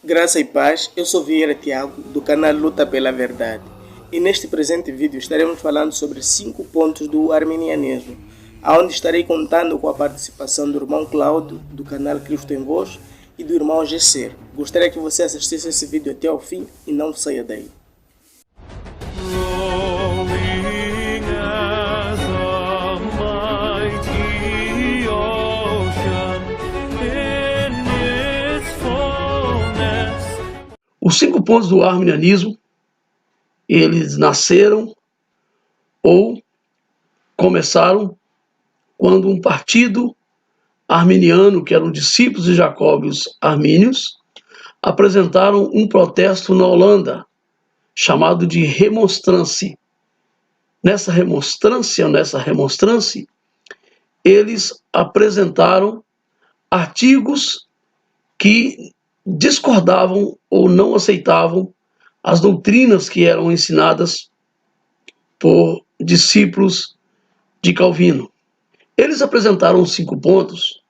Graça e paz, eu sou Vieira Tiago, do canal Luta pela Verdade. E neste presente vídeo estaremos falando sobre 5 pontos do arminianismo, onde estarei contando com a participação do irmão Cláudio, do canal Cristo em Voz, e do irmão Gesser. Gostaria que você assistisse esse vídeo até ao fim e não saia daí. Os 5 pontos do arminianismo, eles nasceram ou começaram quando um partido arminiano, que eram discípulos de Jacob, os armínios, apresentaram um protesto na Holanda, chamado de remonstrância. Nessa remonstrância, eles apresentaram artigos que discordavam ou não aceitavam as doutrinas que eram ensinadas por discípulos de Calvino. Eles apresentaram 5 pontos,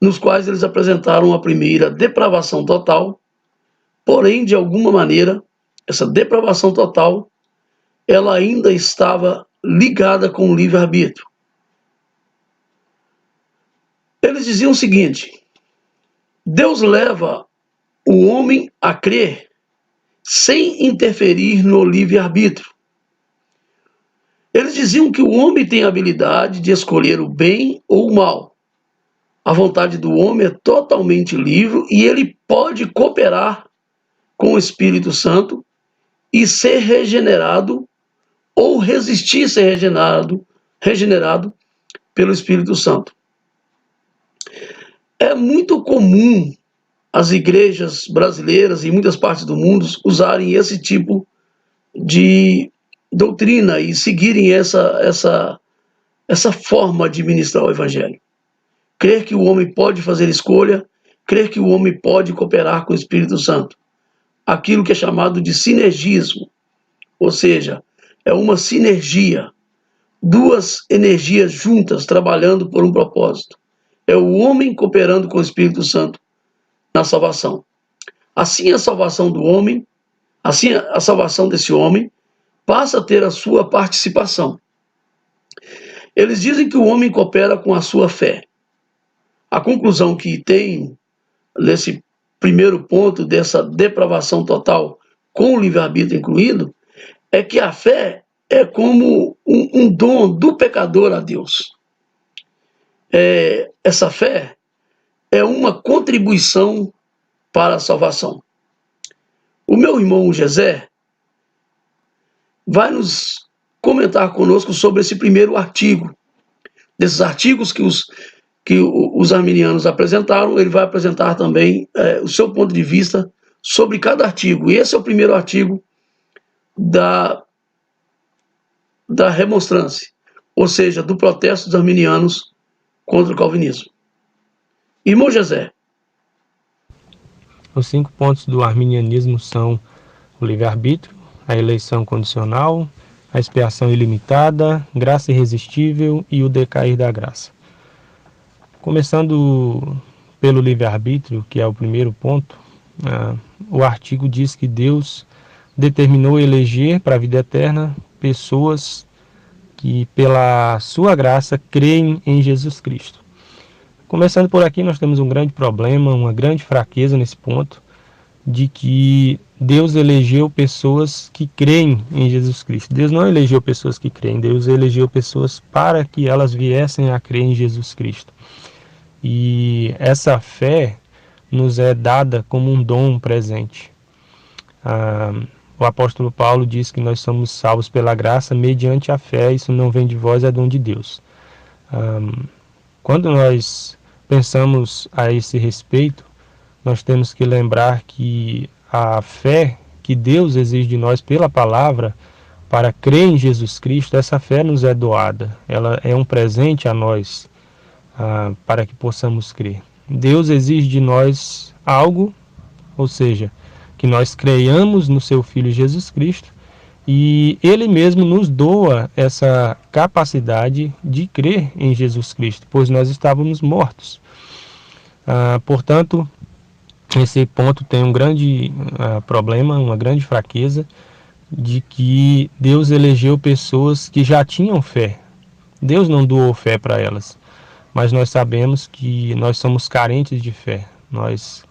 nos quais eles apresentaram a primeira depravação total, porém, de alguma maneira, essa depravação total, ela ainda estava ligada com o livre-arbítrio. Eles diziam o seguinte: Deus leva o homem a crer sem interferir no livre-arbítrio. Eles diziam que o homem tem a habilidade de escolher o bem ou o mal. A vontade do homem é totalmente livre e ele pode cooperar com o Espírito Santo e ser regenerado ou resistir ser regenerado pelo Espírito Santo. É muito comum as igrejas brasileiras e muitas partes do mundo usarem esse tipo de doutrina e seguirem essa forma de ministrar o Evangelho. Crer que o homem pode fazer escolha, crer que o homem pode cooperar com o Espírito Santo. Aquilo que é chamado de sinergismo, ou seja, é uma sinergia, 2 energias juntas trabalhando por um propósito. É o homem cooperando com o Espírito Santo na salvação. Assim a salvação do homem, assim a salvação desse homem passa a ter a sua participação. Eles dizem que o homem coopera com a sua fé. A conclusão que tem nesse primeiro ponto dessa depravação total, com o livre-arbítrio incluído, é que a fé é como um dom do pecador a Deus. Essa fé é uma contribuição para a salvação. O meu irmão Gesser vai nos comentar conosco sobre esse primeiro artigo. Desses artigos que os arminianos apresentaram, ele vai apresentar também o seu ponto de vista sobre cada artigo. E esse é o primeiro artigo da remonstrância, ou seja, do protesto dos arminianos contra o calvinismo. Irmão Gesser. Os 5 pontos do arminianismo são o livre-arbítrio, a eleição condicional, a expiação ilimitada, graça irresistível e o decair da graça. Começando pelo livre-arbítrio, que é o primeiro ponto, o artigo diz que Deus determinou eleger para a vida eterna pessoas que, pela sua graça, creem em Jesus Cristo. Começando por aqui, nós temos um grande problema, uma grande fraqueza nesse ponto, de que Deus elegeu pessoas que creem em Jesus Cristo. Deus não elegeu pessoas que creem, Deus elegeu pessoas para que elas viessem a crer em Jesus Cristo. E essa fé nos é dada como um dom, um presente. O apóstolo Paulo diz que nós somos salvos pela graça mediante a fé, isso não vem de vós, é dom de Deus. Quando nós pensamos a esse respeito, nós temos que lembrar que a fé que Deus exige de nós pela palavra, para crer em Jesus Cristo, essa fé nos é doada. Ela é um presente a nós, para que possamos crer. Deus exige de nós algo, ou seja, que nós creiamos no seu Filho Jesus Cristo, e Ele mesmo nos doa essa capacidade de crer em Jesus Cristo, pois nós estávamos mortos. Portanto, esse ponto tem um grande problema, uma grande fraqueza, de que Deus elegeu pessoas que já tinham fé. Deus não doou fé para elas, mas nós sabemos que nós somos carentes de fé. Nós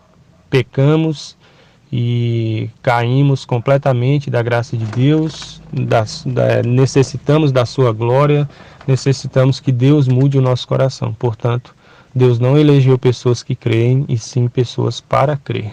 pecamos e caímos completamente da graça de Deus, necessitamos da sua glória, necessitamos que Deus mude o nosso coração. Portanto, Deus não elegeu pessoas que creem, e sim pessoas para crer.